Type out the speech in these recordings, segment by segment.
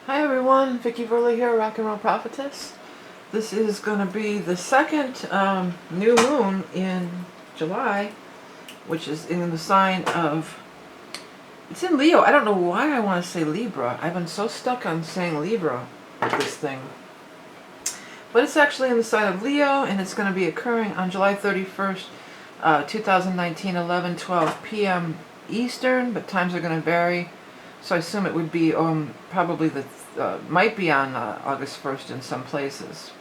Hi everyone, Vickie here, Rock and Roll Prophetess. This is going to be the second new moon in July, which is in the sign of, it's in Leo. I don't know why I want to say Libra. I've been so stuck on saying Libra with this thing. But it's actually in the sign of Leo, and it's going to be occurring on July 31st, 2019, 11:12 p.m. Eastern, but times are going to vary. So I assume it would be probably might be on August 1st in some places.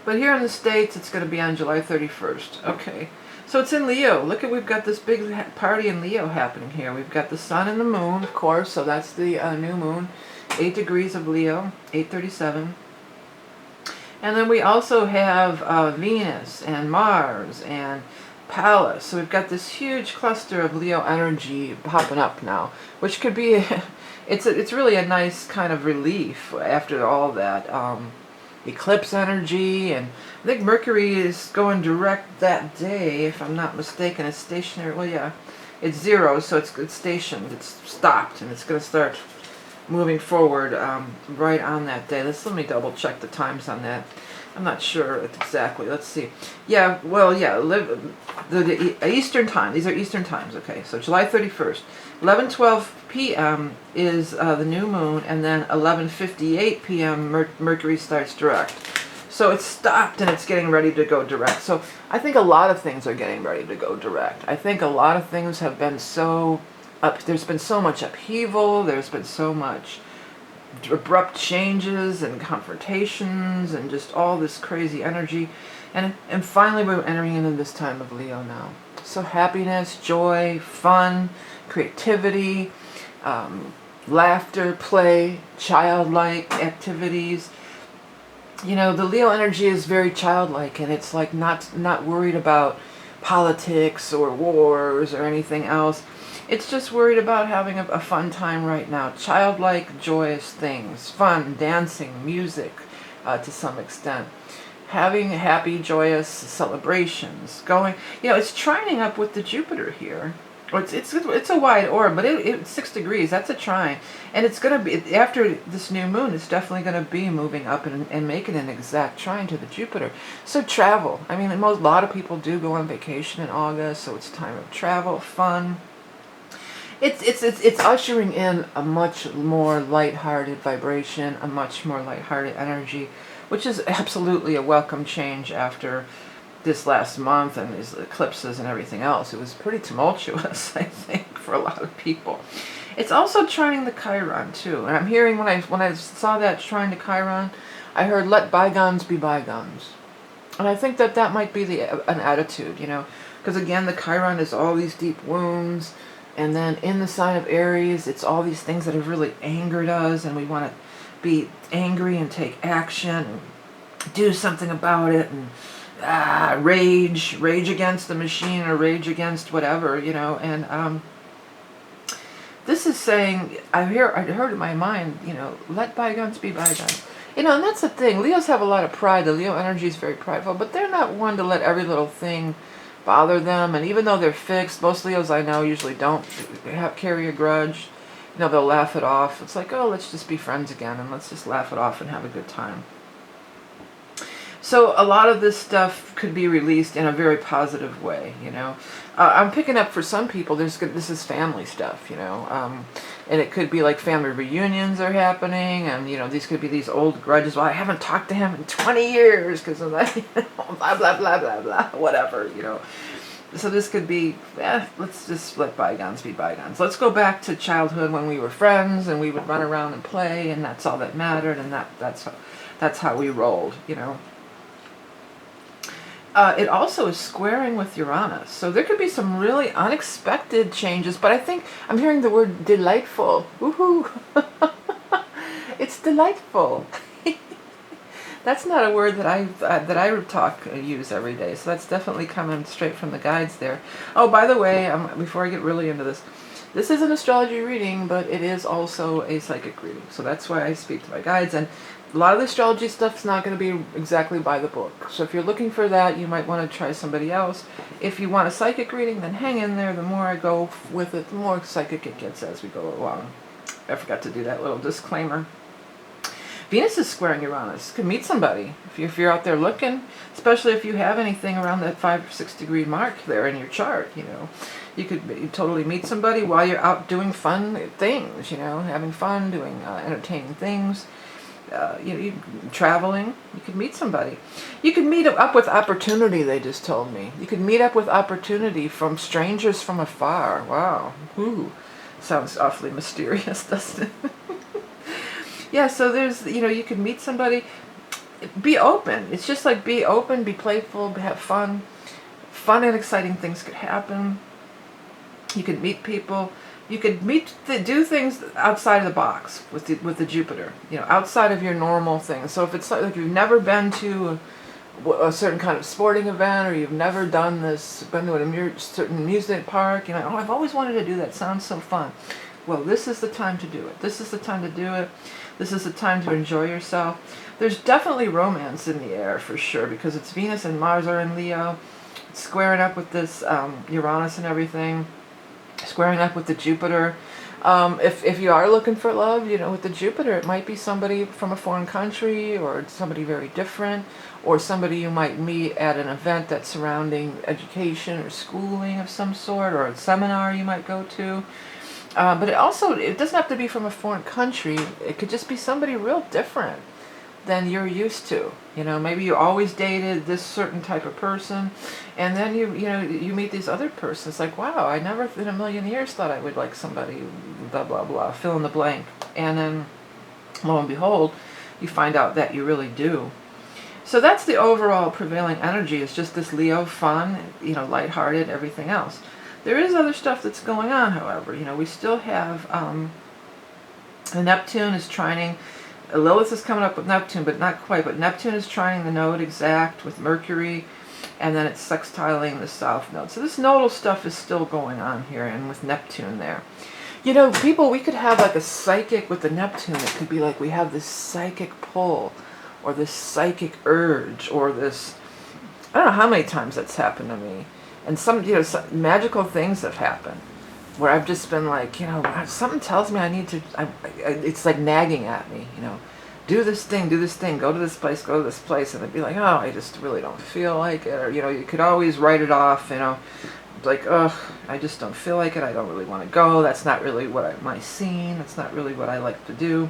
But here in the States, it's going to be on July 31st. Okay, so it's in Leo. Look at, we've got this big party in Leo happening here. We've got the sun and the moon, of course, so that's the new moon. 8 degrees of Leo, 8:37. And then we also have Venus and Mars and Pallas. So we've got this huge cluster of Leo energy popping up now, which could be, it's really a nice kind of relief after all that eclipse energy. And I think Mercury is going direct that day, if I'm not mistaken. It's stationary. Well, yeah, it's 0, so it's stationed. It's stopped, and it's going to start moving forward right on that day. Let me double check the times on that. I'm not sure exactly. Let's see. Yeah, well, yeah, the Eastern time. These are Eastern times. Okay, so July 31st, 11:12 p.m. is the new moon, and then 11:58 p.m. Mercury starts direct. So it's stopped and it's getting ready to go direct. So I think a lot of things are getting ready to go direct. I think a lot of things have been so there's been so much upheaval, there's been so much abrupt changes and confrontations and just all this crazy energy. And finally we're entering into this time of Leo now. So happiness, joy, fun, creativity, laughter, play, childlike activities. You know, the Leo energy is very childlike, and it's like not worried about politics or wars or anything else. It's just worried about having a fun time right now. Childlike, joyous things. Fun, dancing, music, to some extent. Having happy, joyous celebrations. Going, you know, it's trining up with the Jupiter here. It's a wide orb, but it's 6 degrees. That's a trine. And it's going to be, after this new moon, it's definitely going to be moving up and making an exact trine to the Jupiter. So travel. I mean, a lot of people do go on vacation in August, so it's time of travel, fun. It's ushering in a much more lighthearted vibration, a much more lighthearted energy, which is absolutely a welcome change after this last month and these eclipses and everything else. It was pretty tumultuous, I think, for a lot of people. It's also trining the Chiron too, and I'm hearing when I saw that trine to Chiron, I heard let bygones be bygones, and I think that might be an attitude, you know, because again the Chiron is all these deep wounds. And then in the sign of Aries, it's all these things that have really angered us, and we want to be angry and take action and do something about it, and rage against the machine or rage against whatever, you know. And this is saying, I heard in my mind, you know, let bygones be bygones. You know, and that's the thing. Leos have a lot of pride. The Leo energy is very prideful, but they're not one to let every little thing bother them. And even though they're fixed, most Leos I know usually don't carry a grudge. You know, they'll laugh it off. It's like, oh, let's just be friends again, and let's just laugh it off and have a good time. So a lot of this stuff could be released in a very positive way, you know. I'm picking up for some people, this is family stuff, you know. And it could be like family reunions are happening, and, you know, these could be these old grudges. Well, I haven't talked to him in 20 years because of that, you know, blah, blah, blah, blah, blah, whatever, you know. So this could be, let's just let bygones be bygones. Let's go back to childhood when we were friends and we would run around and play, and that's all that mattered, and that's how we rolled, you know. It also is squaring with Uranus. So there could be some really unexpected changes, but I think I'm hearing the word delightful. Woohoo! It's delightful. That's not a word that I use every day, so that's definitely coming straight from the guides there. Oh, by the way, before I get really into this is an astrology reading, but it is also a psychic reading. So that's why I speak to my guides, and a lot of the astrology stuff is not going to be exactly by the book. So if you're looking for that, you might want to try somebody else. If you want a psychic reading, then hang in there. The more I go with it, the more psychic it gets as we go along. I forgot to do that little disclaimer. Venus is squaring Uranus. You could meet somebody if you're out there looking, especially if you have anything around that 5 or 6 degree mark there in your chart. You could totally meet somebody while you're out doing fun things. Having fun, doing entertaining things. You traveling. You could meet somebody. You could meet up with opportunity. They just told me you could meet up with opportunity from strangers from afar. Wow. Ooh, sounds awfully mysterious, doesn't it? Yeah, so there's, you could meet somebody, be open. It's just like be open, be playful, have fun. Fun and exciting things could happen. You could meet people. You could do things outside of the box with the Jupiter, outside of your normal things. So if it's like you've never been to a certain kind of sporting event, or you've never been to a certain amusement park, oh, I've always wanted to do that. Sounds so fun. Well, this is the time to do it. This is the time to do it. This is the time to enjoy yourself. There's definitely romance in the air for sure, because it's Venus and Mars are in Leo. It's squaring up with this Uranus and everything. Squaring up with the Jupiter. If you are looking for love, with the Jupiter, it might be somebody from a foreign country, or somebody very different, or somebody you might meet at an event that's surrounding education or schooling of some sort, or a seminar you might go to. But it doesn't have to be from a foreign country. It could just be somebody real different than you're used to. Maybe you always dated this certain type of person, and then you meet these other persons. Like, wow, I never in a million years thought I would like somebody, blah, blah, blah, fill in the blank. And then, lo and behold, you find out that you really do. So that's the overall prevailing energy, is just this Leo fun, lighthearted, everything else. There is other stuff that's going on, however. We still have Neptune is trining. Lilith is coming up with Neptune, but not quite. But Neptune is trining the node exact with Mercury, and then it's sextiling the south node. So this nodal stuff is still going on here, and with Neptune there. People, we could have like a psychic with the Neptune. It could be like we have this psychic pull, or this psychic urge, or this, I don't know how many times that's happened to me. And some magical things have happened where I've just been like, something tells me I need to, it's like nagging at me, do this thing, go to this place, and it'd be like, oh, I just really don't feel like it, or, you could always write it off, like, ugh, I just don't feel like it, I don't really want to go, that's not really my scene, that's not really what I like to do,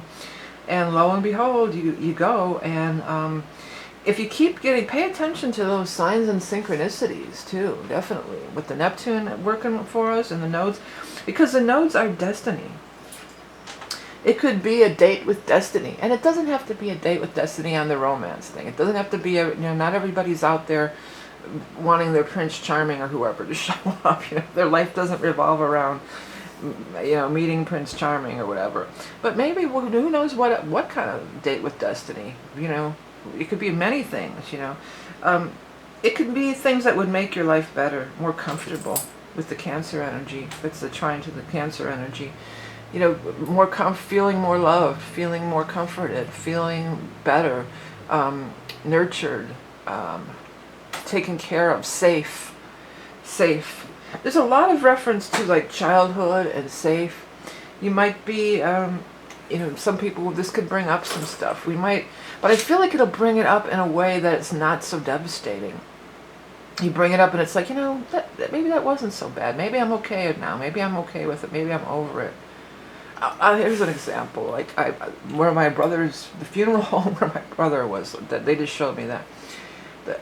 and lo and behold, you go, and, if you keep pay attention to those signs and synchronicities too, definitely, with the Neptune working for us and the nodes, because the nodes are destiny. It could be a date with destiny, and it doesn't have to be a date with destiny on the romance thing. It doesn't have to be not everybody's out there wanting their Prince Charming or whoever to show up. Their life doesn't revolve around meeting Prince Charming or whatever. But maybe, who knows what kind of date with destiny, It could be many things, It could be things that would make your life better, more comfortable with the Cancer energy. That's the trine to the Cancer energy. Feeling more loved, feeling more comforted, feeling better, nurtured, taken care of, safe. There's a lot of reference to like childhood and safe. You might be, some people, this could bring up some stuff. But I feel like it'll bring it up in a way that it's not so devastating. You bring it up and it's like, maybe that wasn't so bad. Maybe I'm okay now. Maybe I'm okay with it. Maybe I'm over it. Here's an example. Like, the funeral home where my brother was, that they just showed me that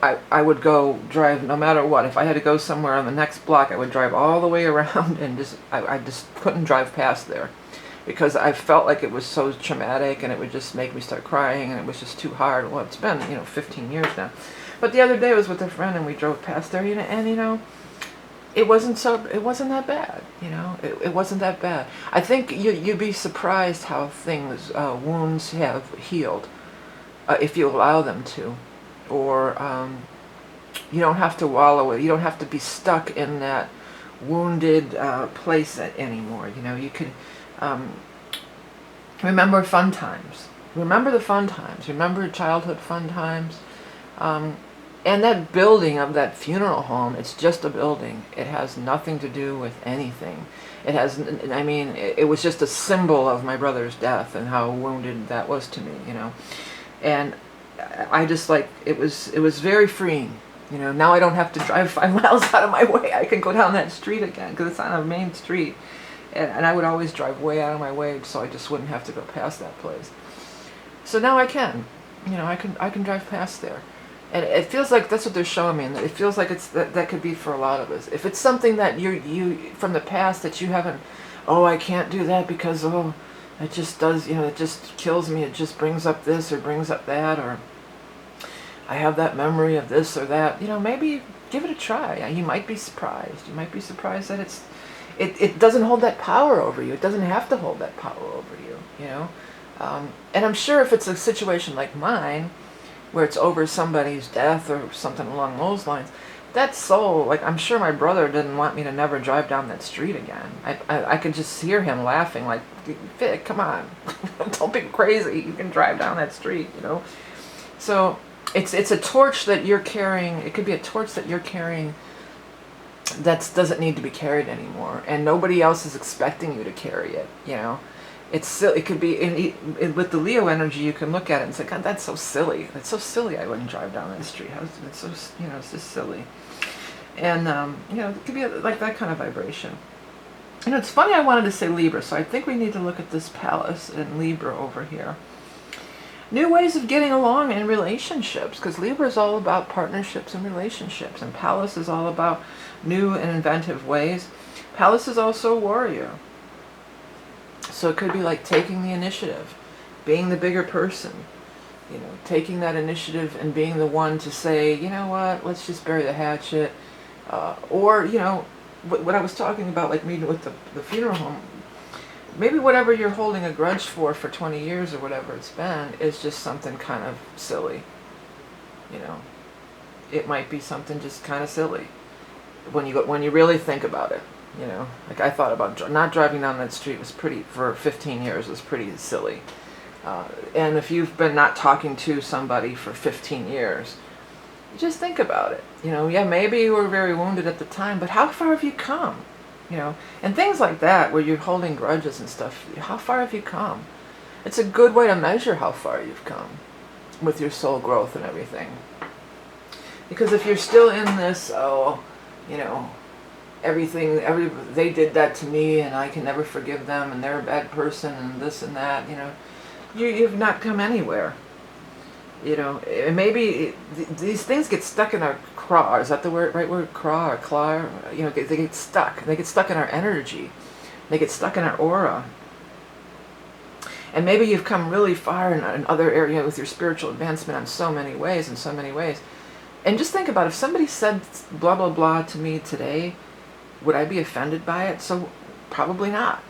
I would go drive no matter what. If I had to go somewhere on the next block, I would drive all the way around, and I just couldn't drive past there, because I felt like it was so traumatic, and it would just make me start crying, and it was just too hard. Well, it's been 15 years now. But the other day I was with a friend, and we drove past there, and it wasn't that bad. It wasn't that bad. I think you'd be surprised how things, wounds have healed, if you allow them to, or you don't have to wallow it. You don't have to be stuck in that wounded place anymore. You could remember fun times. Remember the fun times. Remember childhood fun times. And that building of that funeral home, it's just a building. It has nothing to do with anything. It has, I mean, it was just a symbol of my brother's death and how wounded that was to me, you know. And I just like, it was very freeing. You know, now I don't have to drive 5 miles out of my way. I can go down that street again because it's on a main street. And I would always drive way out of my way so I just wouldn't have to go past that place. So now I can, you know, I can drive past there. And it feels like that's what they're showing me. And it feels like it's that could be for a lot of us. If it's something that you from the past that you haven't, oh, I can't do that because, oh, it just does, you know, it just kills me. It just brings up this or brings up that, or I have that memory of this or that. You know, maybe give it a try. You might be surprised. You might be surprised that it doesn't hold that power over you. It doesn't have to hold that power over you, you know. And I'm sure if it's a situation like mine, where it's over somebody's death or something along those lines, that soul, like I'm sure my brother didn't want me to never drive down that street again. I could just hear him laughing like, Vic, come on, don't be crazy, you can drive down that street, you know. So it's a torch that you're carrying. It could be a torch that you're carrying that doesn't need to be carried anymore, and nobody else is expecting you to carry it, you know. It's silly. It could be with the Leo energy. You can look at it and say, "God, that's so silly. That's so silly. I wouldn't drive down that street. It's so, you know, it's just silly." And you know, it could be like that kind of vibration. You know, it's funny. I wanted to say Libra, so I think we need to look at this Palace in Libra over here. New ways of getting along in relationships, because Libra is all about partnerships and relationships, and Palace is all about new and inventive ways. Palace is also a warrior. So it could be like taking the initiative, being the bigger person, you know, taking that initiative and being the one to say, you know what, let's just bury the hatchet. Or, you know, what I was talking about, like meeting with the funeral home, maybe whatever you're holding a grudge for 20 years or whatever it's been is just something kind of silly, you know. It might be something just kind of silly when you really think about it. You know, like I thought about not driving down that street was pretty, for 15 years, was pretty silly. And if you've been not talking to somebody for 15 years, just think about it. You know, yeah, maybe you were very wounded at the time, but how far have you come? You know, and things like that where you're holding grudges and stuff, how far have you come? It's a good way to measure how far you've come with your soul growth and everything. Because if you're still in this, oh, you know, they did that to me and I can never forgive them and they're a bad person and this and that, you know, you've not come anywhere. You know, and maybe these things get stuck in our craw. Is that the right word? Craw or claw? You know, they get stuck. They get stuck in our energy. They get stuck in our aura. And maybe you've come really far in other areas with your spiritual advancement in so many ways, And just think about it. If somebody said blah, blah, blah to me today, would I be offended by it? So probably not.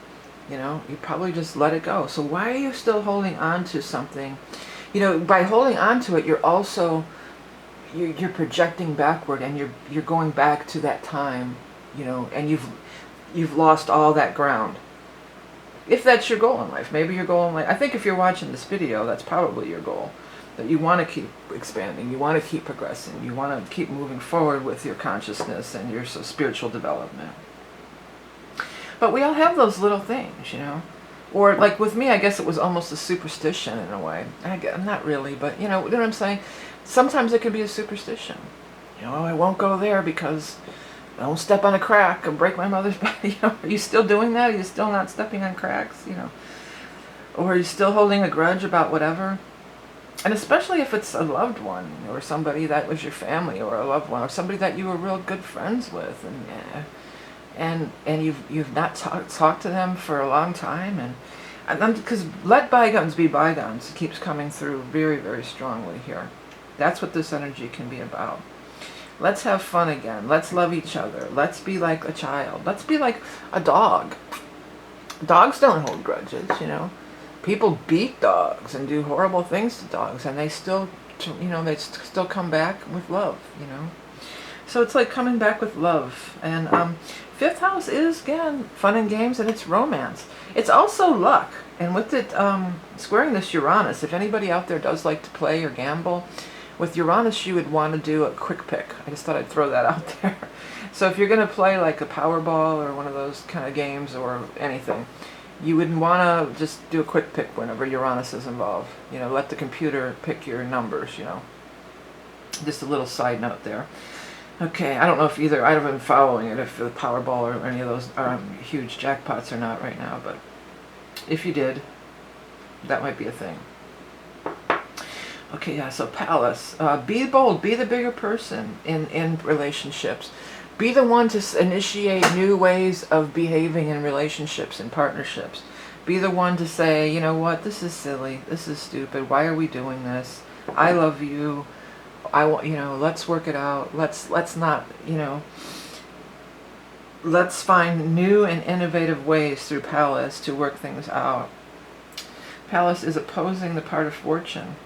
You know, you probably just let it go. So why are you still holding on to something? You know, by holding on to it, you're also, you're projecting backward, and you're going back to that time, you know, and you've lost all that ground. If that's your goal in life, maybe your goal in life, I think if you're watching this video, that's probably your goal. That you want to keep expanding, you want to keep progressing, you want to keep moving forward with your consciousness and your spiritual development. But we all have those little things, you know. Or like with me, I guess it was almost a superstition in a way. Not really, but you know what I'm saying? Sometimes it can be a superstition. You know, I won't go there because I won't step on a crack and break my mother's back. You know, are you still doing that? Are you still not stepping on cracks? You know, or are you still holding a grudge about whatever? And especially if it's a loved one or somebody that was your family or a loved one or somebody that you were real good friends with, and you've not talked to them for a long time, and because let bygones be bygones keeps coming through very, very strongly here. That's what this energy can be about. Let's have fun again. Let's love each other. Let's be like a child. Let's be like a dog. Dogs don't hold grudges, you know. People beat dogs and do horrible things to dogs, and they still, you know, they still come back with love, you know. So it's like coming back with love. And fifth house is, again, fun and games, and it's romance. It's also luck. And with it squaring this Uranus, if anybody out there does like to play or gamble, With Uranus, you would want to do a quick pick. I just thought I'd throw that out there. So if you're going to play like a Powerball or one of those kind of games or anything, you wouldn't want to just do a quick pick whenever Uranus is involved. You know, let the computer pick your numbers, you know. Just a little side note there. Okay, I don't know if either, I haven't been following it, if the Powerball or any of those are huge jackpots or not right now, but if you did, that might be a thing. Okay, yeah, so Palace. Be bold, be the bigger person in relationships. Be the one to initiate new ways of behaving in relationships and partnerships. Be the one to say, you know what, this is silly, this is stupid, why are we doing this? I love you, I want, you know, let's work it out, let's not, you know, let's find new and innovative ways through Palace to work things out. Palace is opposing the part of fortune.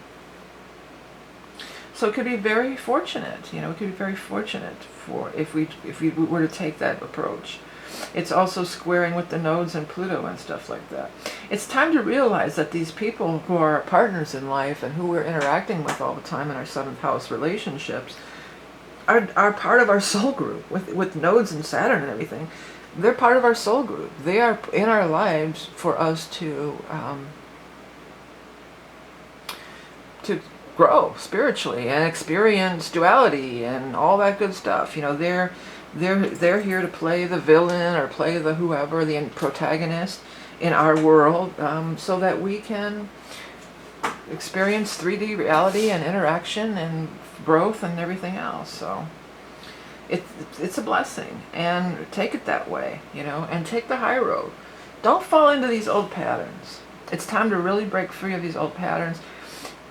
So it could be very fortunate, you know, it could be very fortunate for if we were to take that approach. It's also squaring with the nodes and Pluto and stuff like that. It's time to realize that these people who are our partners in life and who we're interacting with all the time in our 7th house relationships are part of our soul group with nodes and Saturn and everything. They're part of our soul group. They are in our lives for us to grow spiritually and experience duality and all that good stuff. You know, they're here to play the villain or play the whoever, the protagonist in our world, so that we can experience 3D reality and interaction and growth and everything else. So it's a blessing, and take it that way, you know, and take the high road. Don't fall into these old patterns. It's time to really break free of these old patterns.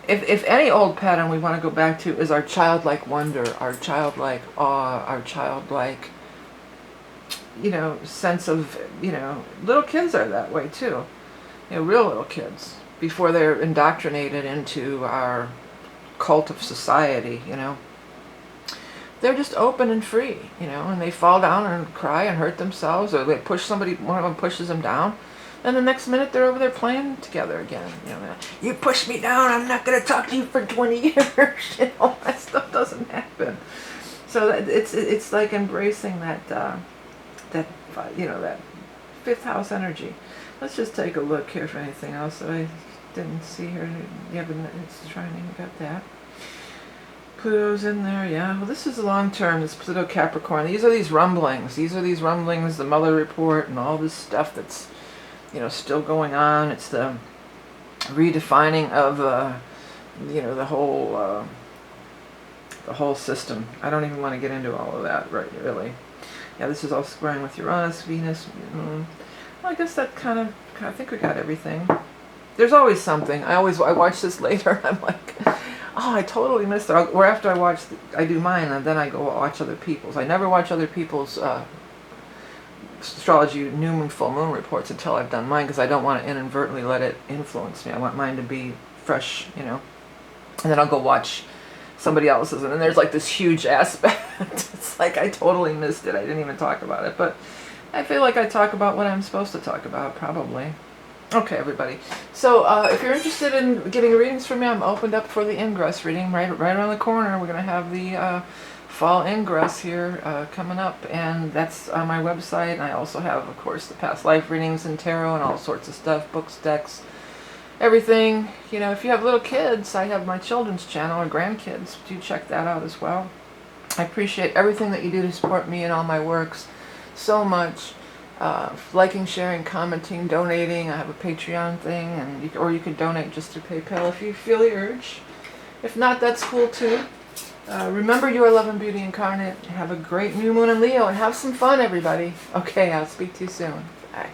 If any old pattern we want to go back to is our childlike wonder, our childlike awe, our childlike, you know, sense of, you know, little kids are that way too. You know, real little kids, before they're indoctrinated into our cult of society, you know. They're just open and free, you know, and they fall down and cry and hurt themselves, or they push somebody, one of them pushes them down. And the next minute they're over there playing together again. You know, you pushed me down, I'm not going to talk to you for 20 years. You know, that stuff doesn't happen. So it's like embracing that you know, that 5th house energy. Let's just take a look here for anything else that I didn't see here. Yeah, but it's trying to got that. Pluto's in there, yeah. Well, this is long term, this Pluto Capricorn. These are these rumblings. The Mueller report and all this stuff that's, you know, still going on. It's the redefining of, you know, the whole system. I don't even want to get into all of that, right? Really. Yeah, this is all squaring with Uranus, Venus. Well, I guess that I think we got everything. There's always something. I watch this later. I'm like, oh, I totally missed it. Or after I do mine, and then I go watch other people's. I never watch other people's astrology new moon, full moon reports until I've done mine, because I don't want to inadvertently let it influence me. I want mine to be fresh, you know. And then I'll go watch somebody else's, and then there's like this huge aspect. It's like I totally missed it. I didn't even talk about it, but I feel like I talk about what I'm supposed to talk about, probably. Okay, everybody. So if you're interested in getting readings from me, I'm opened up for the ingress reading right around the corner. We're going to have the fall ingress here coming up, and that's on my website. And I also have, of course, the past life readings and tarot and all sorts of stuff, books, decks, everything. You know, if you have little kids, I have my children's channel, or grandkids. Do check that out as well. I appreciate everything that you do to support me and all my works so much. Liking, sharing, commenting, donating. I have a Patreon thing, and or you could donate just through PayPal if you feel the urge. If not, that's cool too. Remember, you are love and beauty incarnate. Have a great new moon in Leo, and have some fun, everybody. Okay, I'll speak to you soon. Bye.